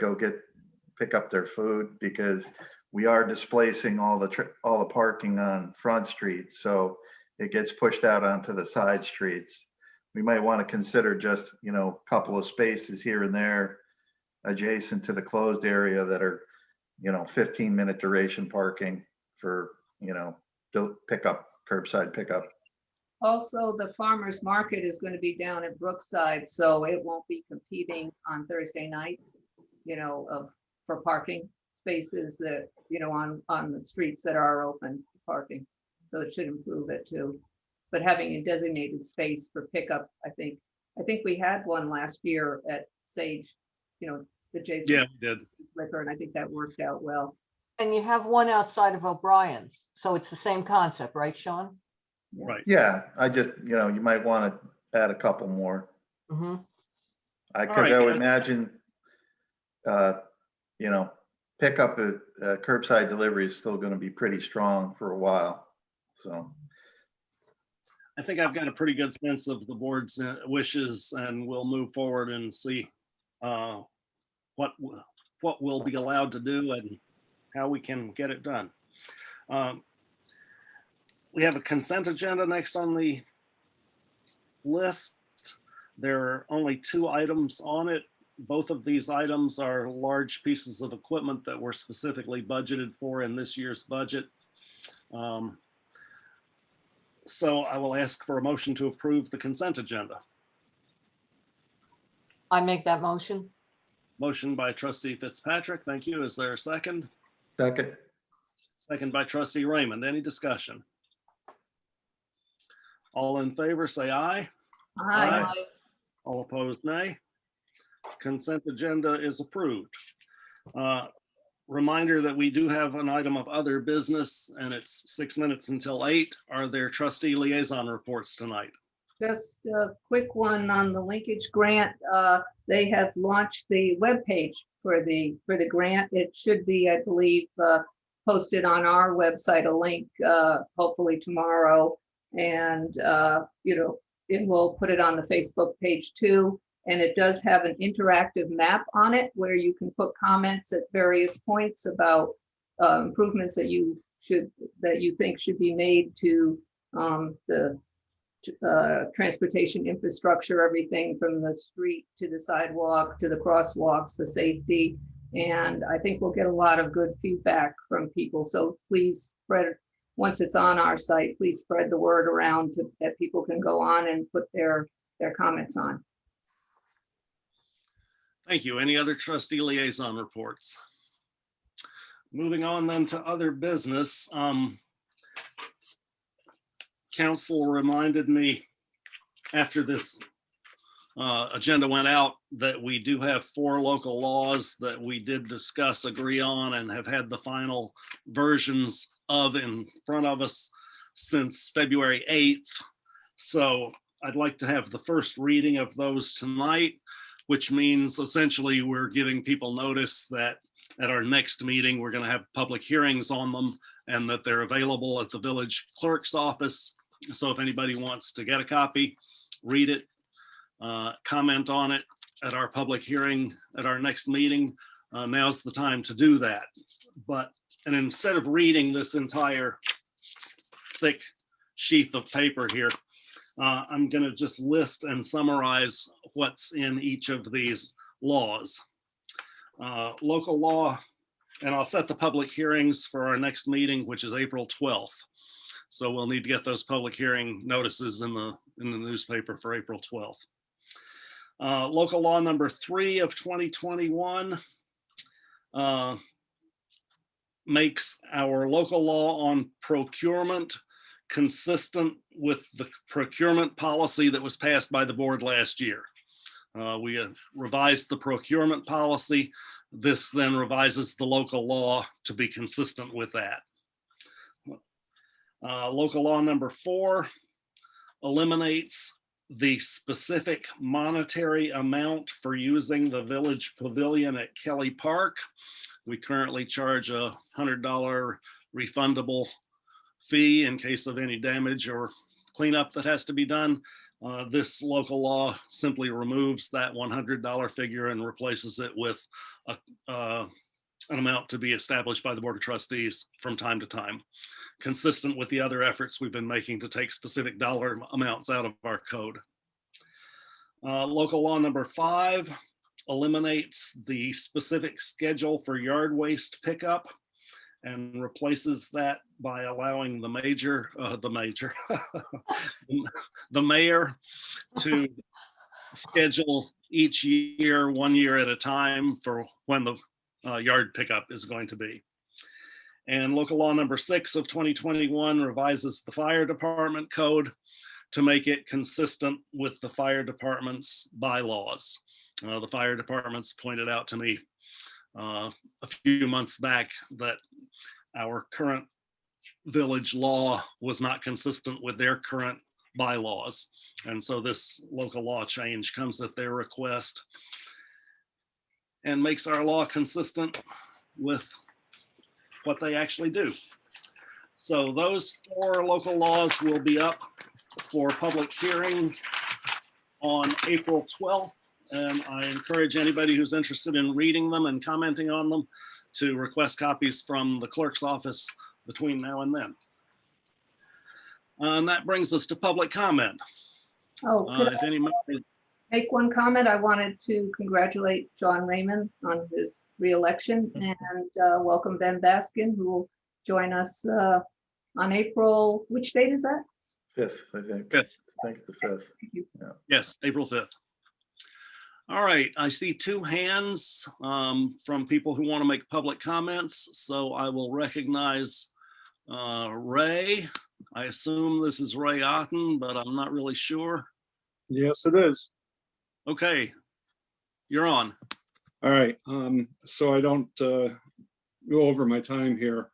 pick up their food, because we are displacing all the parking on Front Street, so it gets pushed out onto the side streets. We might want to consider just, you know, a couple of spaces here and there adjacent to the closed area that are, you know, 15-minute duration parking for, you know, the curbside pickup. Also, the farmer's market is going to be down at Brookside, so it won't be competing on Thursday nights, you know, for parking spaces that, you know, on the streets that are open parking. So it should improve it too. But having a designated space for pickup, I think we had one last year at Sage, you know, the Jason. Yeah, we did. Liquor, and I think that worked out well. And you have one outside of O'Brien's. So it's the same concept, right, Sean? Right. Yeah, I just, you know, you might want to add a couple more. Mm-hmm. Because I would imagine, you know, pickup at curbside delivery is still going to be pretty strong for a while. So I think I've got a pretty good sense of the board's wishes, and we'll move forward and see what we'll be allowed to do and how we can get it done. We have a consent agenda next on the list. There are only 2 items on it. Both of these items are large pieces of equipment that were specifically budgeted for in this year's budget. So I will ask for a motion to approve the consent agenda. I make that motion. Motion by trustee Fitzpatrick. Thank you. Is there a second? second, Second by trustee Raymond. Any discussion? All in favor, say aye. Hi. All opposed, nay. Consent agenda is approved. Reminder that we do have an item of other business, and it's 6 minutes until 8. Are there trustee liaison reports tonight? Just a quick one on the linkage grant. They have launched the webpage for the grant. It should be, I believe, posted on our website, a link, hopefully tomorrow. And, you know, it will put it on the Facebook page too. And it does have an interactive map on it where you can put comments at various points about improvements that you think should be made to the transportation infrastructure, everything from the street to the sidewalk to the crosswalks, the safety. And I think we'll get a lot of good feedback from people. So please spread, once it's on our site, please spread the word around that people can go on and put their comments on. Thank you. Any other trustee liaison reports? Moving on then to other business. Council reminded me after this agenda went out that we do have 4 local laws that we did discuss, agree on, and have had the final versions of in front of us since February 8th. So I'd like to have the first reading of those tonight, which means essentially we're giving people notice that at our next meeting, we're going to have public hearings on them and that they're available at the village clerk's office. So if anybody wants to get a copy, read it, comment on it at our public hearing at our next meeting, now's the time to do that. And instead of reading this entire thick sheath of paper here, I'm going to just list and summarize what's in each of these laws. Local law, and I'll set the public hearings for our next meeting, which is April 12th. So we'll need to get those public hearing notices in the newspaper for April 12th. Local law number 3 of 2021 makes our local law on procurement consistent with the procurement policy that was passed by the board last year. We have revised the procurement policy. This then revises the local law to be consistent with that. Local law number 4 eliminates the specific monetary amount for using the village pavilion at Kelly Park. We currently charge a $100 refundable fee in case of any damage or cleanup that has to be done. This local law simply removes that $100 figure and replaces it with an amount to be established by the Board of Trustees from time to time, consistent with the other efforts we've been making to take specific dollar amounts out of our code. Local law number 5 eliminates the specific schedule for yard waste pickup and replaces that by allowing the mayor to schedule each year, 1 year at a time, for when the yard pickup is going to be. And local law number 6 of 2021 revises the fire department code to make it consistent with the fire department's bylaws. The fire departments pointed out to me a few months back that our current village law was not consistent with their current bylaws. And so this local law change comes at their request and makes our law consistent with what they actually do. So those 4 local laws will be up for public hearing on April 12th. And I encourage anybody who's interested in reading them and commenting on them to request copies from the clerk's office between now and then. And that brings us to public comment. Oh, could If I any, make one comment? I wanted to congratulate John Raymond on his reelection and welcome Ben Baskin, who will join us on April, which date is that? 5th, I think. 5th. I think the 5th. Thank you. Yeah. Yes, April 5th. All right, I see 2 hands from people who want to make public comments. So I will recognize Ray. I assume this is Ray Otten, but I'm not really sure. Yes, it is. Okay, you're on. All right. So I don't go over my time here.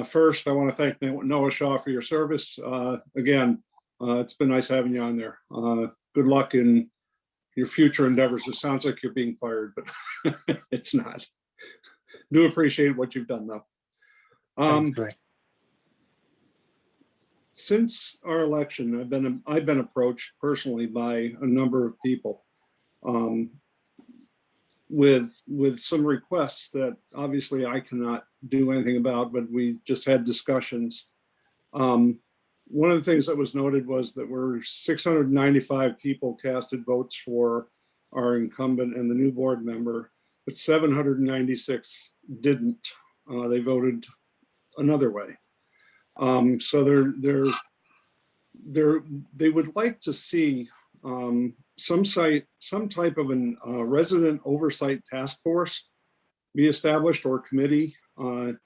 First, I want to thank Noah Shaw for your service. Again, it's been nice having you on there. Good luck in your future endeavors. It sounds like you're being fired, but it's not. Do appreciate what you've done, though. Since our election, I've been approached personally by a number of people with some requests that obviously I cannot do anything about, but we just had discussions. one of the things that was noted was that we're 695 people casted votes for our incumbent and the new board member, but 796 didn't. They voted another way. So they would like to see some type of a resident oversight task force be established, or committee and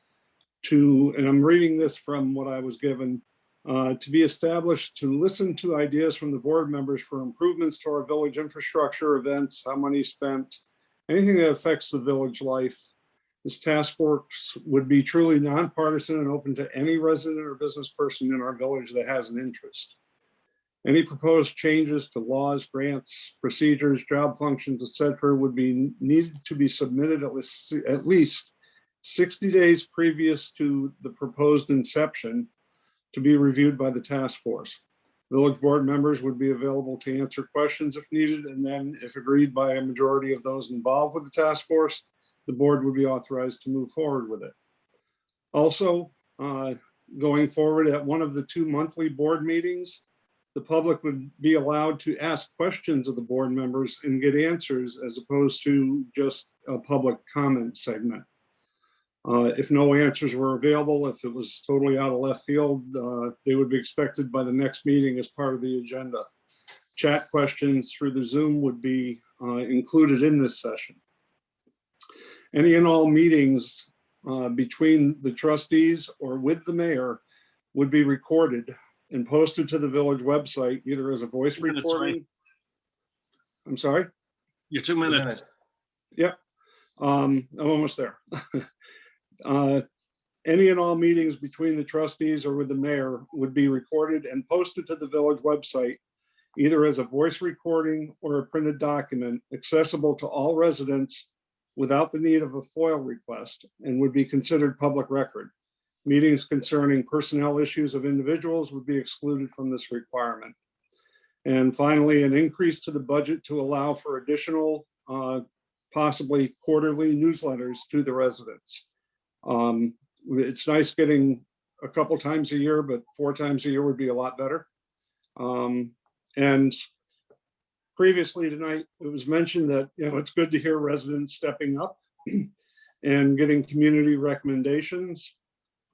I'm reading this from what I was given, to be established to listen to ideas from the board members for improvements to our village infrastructure, events, how money spent, anything that affects the village life. This task force would be truly nonpartisan and open to any resident or business person in our village that has an interest. Any proposed changes to laws, grants, procedures, job functions, etc., would be needed to be submitted at least 60 days previous to the proposed inception to be reviewed by the task force. Village board members would be available to answer questions if needed, and then if agreed by a majority of those involved with the task force, the board would be authorized to move forward with it. Also, going forward at one of the 2 monthly board meetings, the public would be allowed to ask questions of the board members and get answers, as opposed to just a public comment segment. If no answers were available, if it was totally out of left field, they would be expected by the next meeting as part of the agenda. Chat questions through the Zoom would be included in this session. Any and all meetings between the trustees or with the mayor would be recorded and posted to the village website, either as a voice recording. I'm sorry? Your 2 minutes. Yep. I'm almost there. Any and all meetings between the trustees or with the mayor would be recorded and posted to the village website, either as a voice recording or a printed document, accessible to all residents without the need of a FOIL request, and would be considered public record. Meetings concerning personnel issues of individuals would be excluded from this requirement. And finally, an increase to the budget to allow for additional, possibly quarterly newsletters to the residents. It's nice getting a couple times a year, but 4 times a year would be a lot better. And previously tonight, it was mentioned that, you know, it's good to hear residents stepping up and getting community recommendations.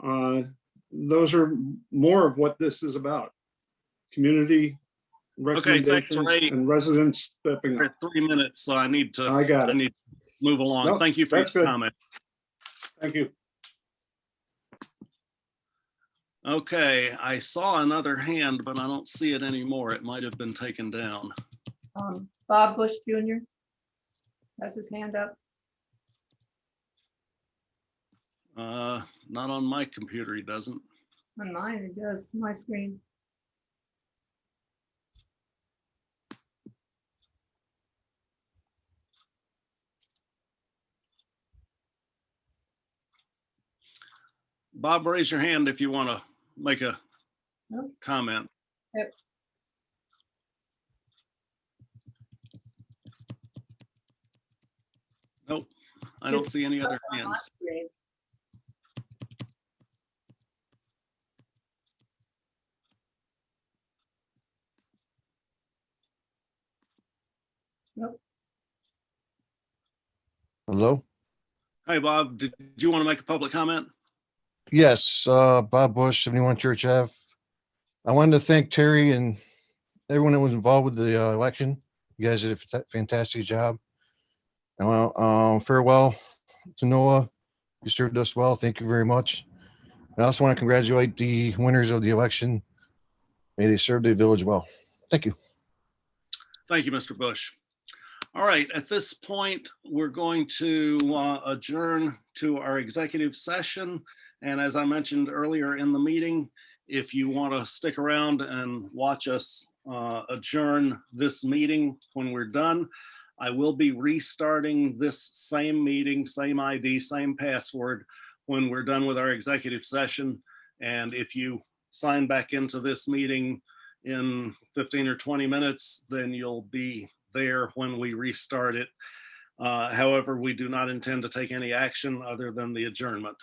Those are more of what this is about. Community recommendations, Ray. and residents stepping For up. 3 minutes, so I need to. I got it. I need to move along. No, Thank you for your that's good. comment. Thank you. Okay, I saw another hand, but I don't see it anymore. It might have been taken down. Bob Bush Jr. has his hand up. Not on my computer, he doesn't. On mine, it does, my screen. Bob, raise your hand if you want to make a Nope. comment. Yep. Nope, I don't His see any other on my hands. screen. Nope. Hello? Hey, Bob, did you want to make a public comment? Yes, Bob Bush, 71 Church Ave. I wanted to thank Terry and everyone that was involved with the election. You guys did a fantastic job. And farewell to Noah. You served us well. Thank you very much. I also want to congratulate the winners of the election. May they serve the village well. Thank you. Thank you, Mr. Bush. All right, at this point, we're going to adjourn to our executive session. And as I mentioned earlier in the meeting, if you want to stick around and watch us adjourn this meeting when we're done, I will be restarting this same meeting, same ID, same password when we're done with our executive session. And if you sign back into this meeting in 15 or 20 minutes, then you'll be there when we restart it. However, we do not intend to take any action other than the adjournment.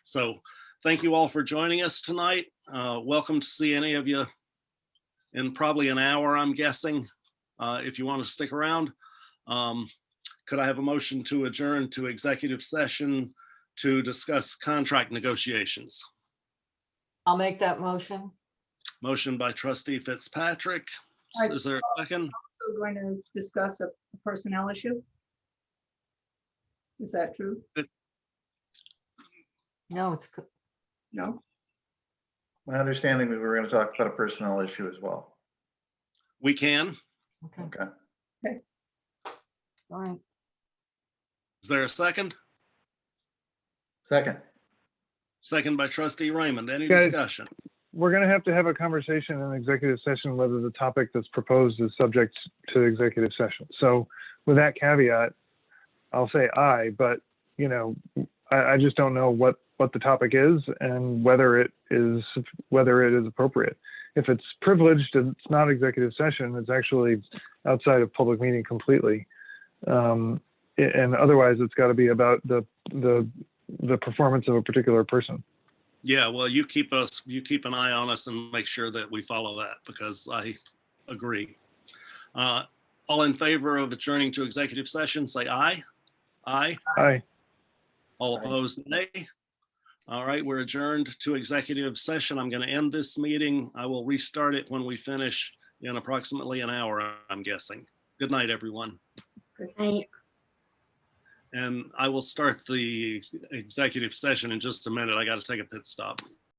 So thank you all for joining us tonight. Welcome to see any of you in probably an hour, I'm guessing, if you want to stick around. Could I have a motion to adjourn to executive session to discuss contract negotiations? I'll make that motion. Motion by trustee Fitzpatrick. Is there a second? Also going to discuss a personnel issue? Is that true? No, it's, No? My understanding, we were going to talk about a personnel issue as well. We can. okay, Okay. all right. Is there a second? Second. Second by trustee Raymond. Any Guys. discussion? We're going to have a conversation in executive session whether the topic that's proposed is subject to executive session. So with that caveat, I'll say aye, but you know, I just don't know what the topic is and whether it is appropriate. If it's privileged and it's not executive session, it's actually outside of public meeting completely. And otherwise, it's got to be about the performance of a particular person. Yeah, well, you keep an eye on us and make sure that we follow that, because I agree. All in favor of adjourning to executive session, say aye. Aye. Aye. All Aye. opposed, nay. All right, we're adjourned to executive session. I'm going to end this meeting. I will restart it when we finish in approximately an hour, I'm guessing. Good night, everyone. And I will start the executive session in just a minute. I got to take a pit stop.